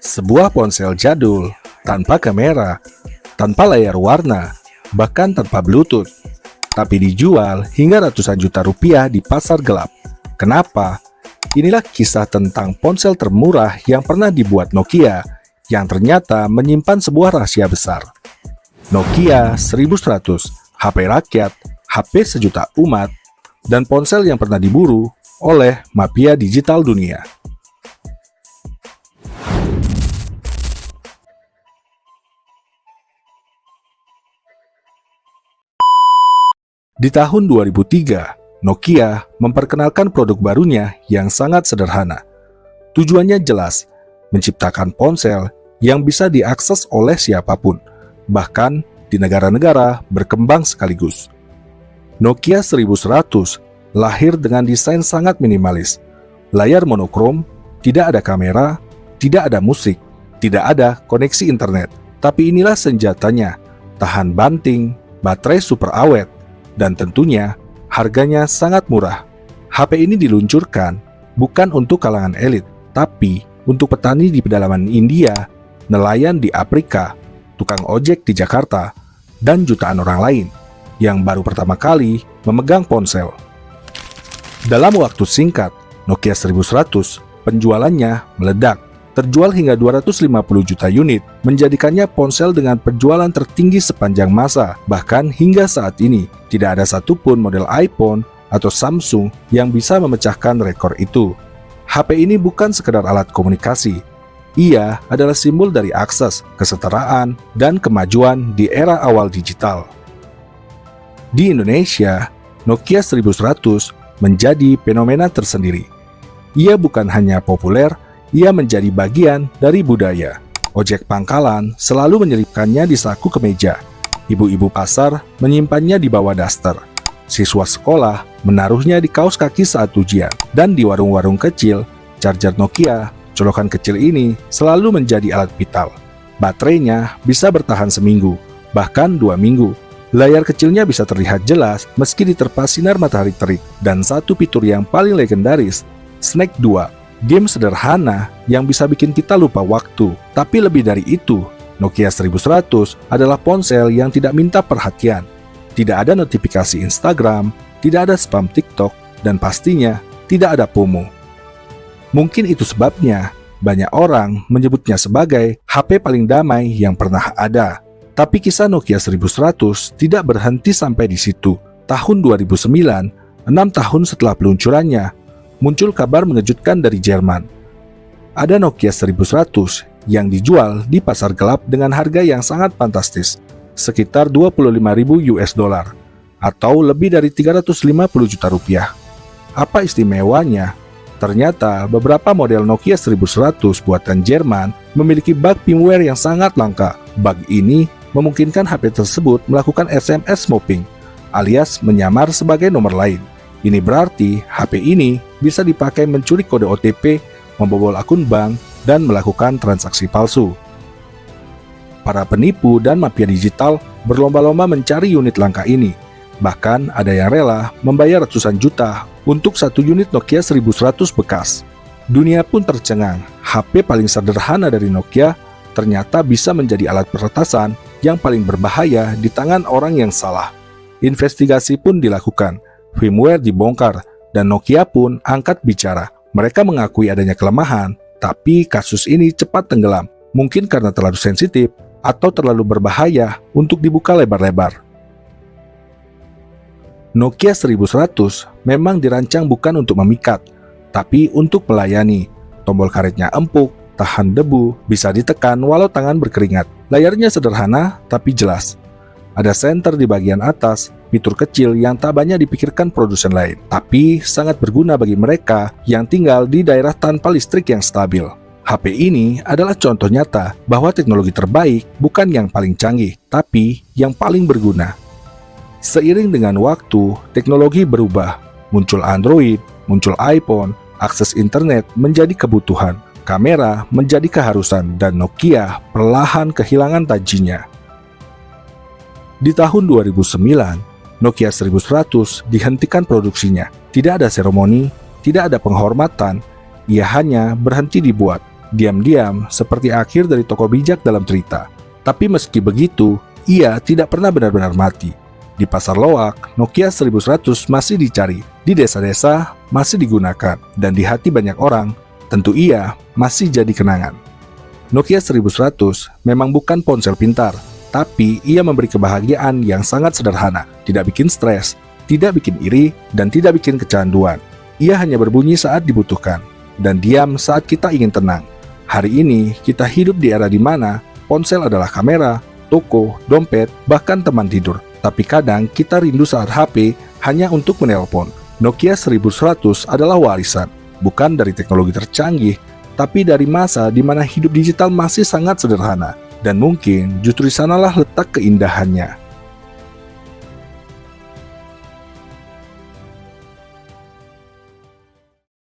Sebuah ponsel jadul, tanpa kamera, tanpa layar warna, bahkan tanpa Bluetooth, tapi dijual hingga ratusan juta rupiah di pasar gelap. Kenapa? Inilah kisah tentang ponsel termurah yang pernah dibuat Nokia, yang ternyata menyimpan sebuah rahasia besar. Nokia 1100, HP rakyat, HP sejuta umat, dan ponsel yang pernah diburu oleh mafia digital dunia. Di tahun 2003, Nokia memperkenalkan produk barunya yang sangat sederhana. Tujuannya jelas, menciptakan ponsel yang bisa diakses oleh siapapun, bahkan di negara-negara berkembang sekaligus. Nokia 1100 lahir dengan desain sangat minimalis. Layar monokrom, tidak ada kamera, tidak ada musik, tidak ada koneksi internet. Tapi inilah senjatanya, tahan banting, baterai super awet, dan tentunya harganya sangat murah. HP ini diluncurkan bukan untuk kalangan elit, tapi untuk petani di pedalaman India, nelayan di Afrika, tukang ojek di Jakarta, dan jutaan orang lain yang baru pertama kali memegang ponsel. Dalam waktu singkat, Nokia 1100 penjualannya meledak, terjual hingga 250 juta unit, menjadikannya ponsel dengan penjualan tertinggi sepanjang masa. Bahkan hingga saat ini, tidak ada satupun model iPhone atau Samsung yang bisa memecahkan rekor itu. HP ini bukan sekedar alat komunikasi. Ia adalah simbol dari akses, kesetaraan, dan kemajuan di era awal digital. Di Indonesia, Nokia 1100 menjadi fenomena tersendiri. Ia bukan hanya populer, ia menjadi bagian dari budaya. Ojek pangkalan selalu menyelipkannya di saku kemeja. Ibu-ibu pasar menyimpannya di bawah daster. Siswa sekolah menaruhnya di kaos kaki saat ujian. Dan di warung-warung kecil, charger Nokia colokan kecil ini selalu menjadi alat vital. Baterainya bisa bertahan seminggu, bahkan 2 minggu. Layar kecilnya bisa terlihat jelas meski diterpa sinar matahari terik. Dan satu fitur yang paling legendaris, Snake 2. Game sederhana yang bisa bikin kita lupa waktu. Tapi lebih dari itu, Nokia 1100 adalah ponsel yang tidak minta perhatian. Tidak ada notifikasi Instagram, tidak ada spam TikTok, dan pastinya tidak ada FOMO. Mungkin itu sebabnya banyak orang menyebutnya sebagai HP paling damai yang pernah ada. Tapi kisah Nokia 1100 tidak berhenti sampai di situ. Tahun 2009, 6 tahun setelah peluncurannya, muncul kabar mengejutkan dari Jerman. Ada Nokia 1100 yang dijual di pasar gelap dengan harga yang sangat fantastis, sekitar 25.000 US dollar, atau lebih dari 350 juta rupiah. Apa istimewanya? Ternyata beberapa model Nokia 1100 buatan Jerman memiliki bug firmware yang sangat langka. Bug ini memungkinkan HP tersebut melakukan SMS smoking, alias menyamar sebagai nomor lain. Ini berarti HP ini bisa dipakai mencuri kode OTP, membobol akun bank, dan melakukan transaksi palsu. Para penipu dan mafia digital berlomba-lomba mencari unit langka ini. Bahkan ada yang rela membayar ratusan juta untuk satu unit Nokia 1100 bekas. Dunia pun tercengang, HP paling sederhana dari Nokia ternyata bisa menjadi alat peretasan yang paling berbahaya di tangan orang yang salah. Investigasi pun dilakukan. Firmware dibongkar, dan Nokia pun angkat bicara. Mereka mengakui adanya kelemahan, tapi kasus ini cepat tenggelam. Mungkin karena terlalu sensitif, atau terlalu berbahaya untuk dibuka lebar-lebar. Nokia 1100 memang dirancang bukan untuk memikat, tapi untuk melayani. Tombol karetnya empuk, tahan debu, bisa ditekan walau tangan berkeringat. Layarnya sederhana, tapi jelas. Ada senter di bagian atas, fitur kecil yang tak banyak dipikirkan produsen lain, tapi sangat berguna bagi mereka yang tinggal di daerah tanpa listrik yang stabil. HP ini adalah contoh nyata bahwa teknologi terbaik bukan yang paling canggih, tapi yang paling berguna. Seiring dengan waktu, teknologi berubah. Muncul Android, muncul iPhone, akses internet menjadi kebutuhan, kamera menjadi keharusan, dan Nokia perlahan kehilangan tajinya. Di tahun 2009, Nokia 1100 dihentikan produksinya. Tidak ada seremoni, tidak ada penghormatan, ia hanya berhenti dibuat. Diam-diam seperti akhir dari tokoh bijak dalam cerita. Tapi meski begitu, ia tidak pernah benar-benar mati. Di pasar loak, Nokia 1100 masih dicari, di desa-desa masih digunakan, dan di hati banyak orang, tentu ia masih jadi kenangan. Nokia 1100 memang bukan ponsel pintar, tapi ia memberi kebahagiaan yang sangat sederhana, tidak bikin stres, tidak bikin iri, dan tidak bikin kecanduan. Ia hanya berbunyi saat dibutuhkan, dan diam saat kita ingin tenang. Hari ini, kita hidup di era di mana ponsel adalah kamera, toko, dompet, bahkan teman tidur. Tapi kadang kita rindu saat HP hanya untuk menelpon. Nokia 1100 adalah warisan, bukan dari teknologi tercanggih, tapi dari masa di mana hidup digital masih sangat sederhana. Dan mungkin justru di sanalah letak keindahannya.